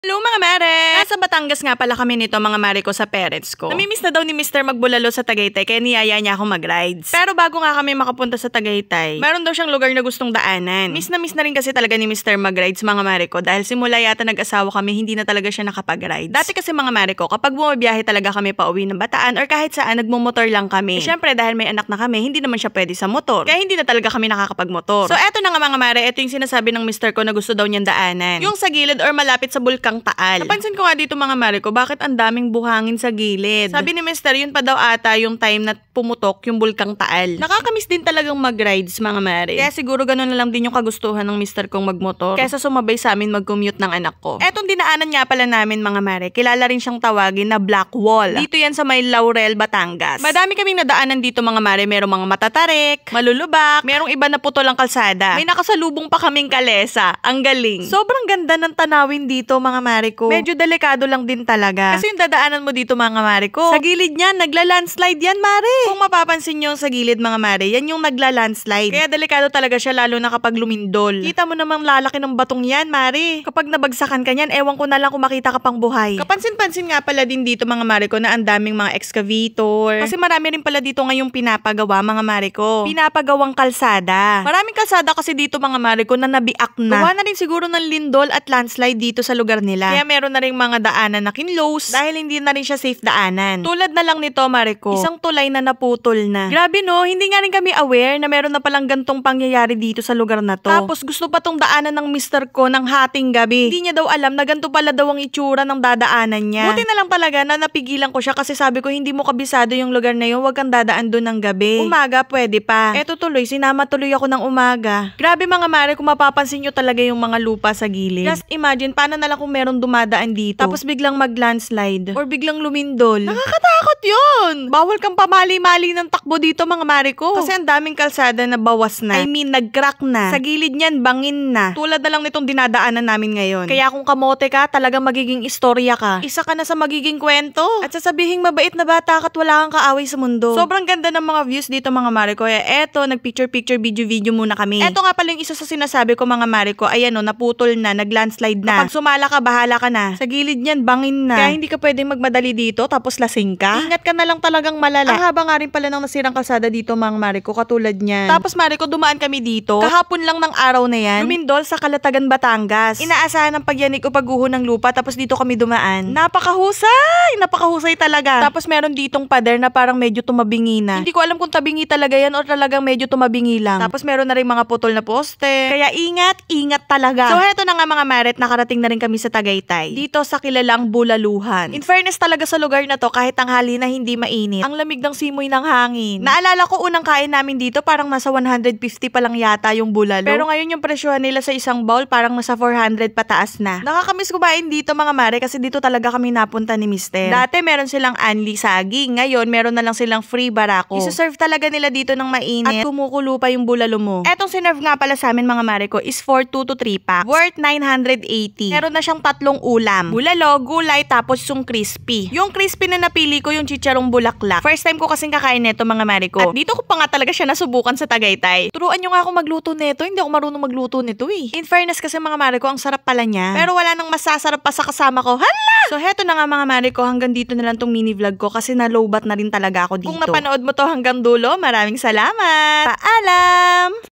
Hello mga mare! Nasa Batangas nga pala kami nito mga mare ko sa parents ko. Namimiss na daw ni Mr. magbulalo sa Tagaytay kaya niyaya niya akong mag-rides. Pero bago nga kami makapunta sa Tagaytay, meron daw siyang lugar na gustong daanan. Miss na rin kasi talaga ni Mr. mag-rides mga mare ko dahil simula yata nag-asawa kami hindi na talaga siya nakapag-rides. Dati kasi mga mare ko kapag bumabiyahe talaga kami pa uwi ng Bataan or kahit saan nagmumotor lang kami. Syempre dahil may anak na kami hindi naman siya pwede sa motor. Kaya hindi na talaga kami nakakapag-motor. So eto na nga mga mare, eto yung sinasabi ng Mr. ko na gusto daw niyang daanan. Yung sa gilid or malapit sa Bulkang Taal. Napansin ko nga dito mga mare ko, bakit ang daming buhangin sa gilid? Sabi ni Mr. yun pa daw ata yung time na pumutok yung Bulkang Taal. Nakakamiss din talagang mag-rides mga mare. Kaya siguro ganun na lang din yung kagustuhan ng Mr. kong magmotor kaysa sumabay sa amin mag-commute ng anak ko. Etong dinaanan nga pala namin mga mare, kilala rin siyang tawagin na Black Wall. Dito yan sa may Laurel, Batangas. Madami kaming nadaanan dito mga mare, merong mga matatarik, malulubak, merong iba na putol ang kalsada. May nakasalubong pa kaming kalesa. Ang galing. Sobrang ganda ng tanawin dito mga mare ko. Medyo delikado lang din talaga. Kasi yung dadaanan mo dito mga mare ko, sa gilid niyan, nagla-landslide yan mare. Kung mapapansin nyo sa gilid mga mare, yan yung nagla-landslide. Kaya delikado talaga siya lalo na kapag lumindol. Kita mo namang lalaki ng batong yan mare. Kapag nabagsakan ka niyan, ewan ko na lang kung makita ka pang buhay. Kapansin-pansin nga pala din dito mga mare ko na ang daming mga excavator. Kasi marami rin pala dito ngayong pinapagawa mga mare ko. Pinapagawang kalsada. Maraming kalsada kasi dito mga mare ko na nabiak na. Gawa na rin siguro ng lindol at landslide dito sa lugar nila. Kaya meron na rin mga daanan na kinlose dahil hindi na rin siya safe daanan. Tulad na lang nito mare ko, isang tulay na naputol na. Grabe no, hindi nga rin kami aware na meron na palang gantong pangyayari dito sa lugar na to. Tapos gusto pa tong daanan ng Mr. ko ng hating gabi. Hindi niya daw alam na ganito pala daw ang itsura ng dadaanan niya. Buti na lang talaga na napigilan ko siya kasi sabi ko hindi mo kabisado yung lugar na yun, wag kang dadaan doon ng gabi. Umaga pwede pa. Eto tuloy, sinama tuloy ako ng umaga. Grabe mga mare, kung mapapansin nyo talaga yung mga lupa sa gilid. Just imagine, paano na lang kung meron dumadaan dito, tapos biglang mag-landslide or biglang lumindol. Nakakatakot yun! Bawal kang pamali-mali ng takbo dito mga mare ko. Kasi ang daming kalsada na bawas na. I mean, nag-crack na. Sa gilid niyan, bangin na. Tulad na lang nitong dinadaanan namin ngayon. Kaya kung kamote ka, talagang magiging istorya ka. Isa ka na sa magiging kwento. At sasabihing mabait na bata ka at wala kang kaaway sa mundo. Sobrang ganda ng mga views dito mga mare ko. Kaya eto, nag-picture-picture, video-video muna kami. Eto nga pala yung isa sa sinasabi ko mga mare ko. Ayan o, naputol na, nag-landslide na. Kapag sumala ka, bahala ka na. Sa gilid niyan, bangin na. Kaya hindi ka pwedeng magmadali dito tapos lasing ka. Ingat ka na lang talagang malala. Ang haba nga rin pala ng nasirang kalsada dito mga mare ko, katulad niyan. Tapos mare ko, dumaan kami dito. Kahapon lang ng araw na yan, lumindol sa Calatagan, Batangas. Inaasahan ng pagyanig o pagguho ng lupa tapos dito kami dumaan. Napakahusay! Napakahusay talaga. Tapos meron ditong pader na parang medyo tumabingi na. Hindi ko alam kung tabingi talaga yan or talagang medyo tumabingi lang. Tapos meron na rin mga putol na poste. Kaya ingat, ingat talaga. So heto na nga mga mare, nakarating na rin kami sa Tagaytay. Dito sa kilalang Bulaluhan. In fairness talaga sa lugar na to, kahit tanghali na hindi mainit. Ang lamig ng simoy ng hangin. Naalala ko unang kain namin dito, parang nasa 150 pa lang yata yung bulalo. Pero ngayon yung presyohan nila sa isang bowl, parang nasa 400 pataas na. Nakakamiss kumain dito mga mare kasi dito talaga kami napunta ni Mister. Dati meron silang anli saging, ngayon meron na lang silang free barako. Isa-serve talaga nila dito ng mainit at kumukulo pa yung bulalo mo. Etong sinerve nga pala sa amin mga mare ko is for 2 to 3 packs, worth 980. Meron na siyang 3 ulam. Bulalo, gulay, tapos yung crispy. Yung crispy na napili ko yung chicharong bulaklak. First time ko kasing kakain neto mga mare ko. At dito ko pa nga talaga siya nasubukan sa Tagaytay. Turuan nyo nga ako magluto neto, hindi ako marunong magluto nito eh. In fairness kasi mga mare ko, ang sarap pala niya. Pero wala nang masasarap pa sa kasama ko. Hala! So heto na nga mga mare ko, hanggang dito na lang tong mini vlog ko kasi na-lowbat na rin talaga ako dito. Kung napanood mo to hanggang dulo, maraming salamat! Paalam!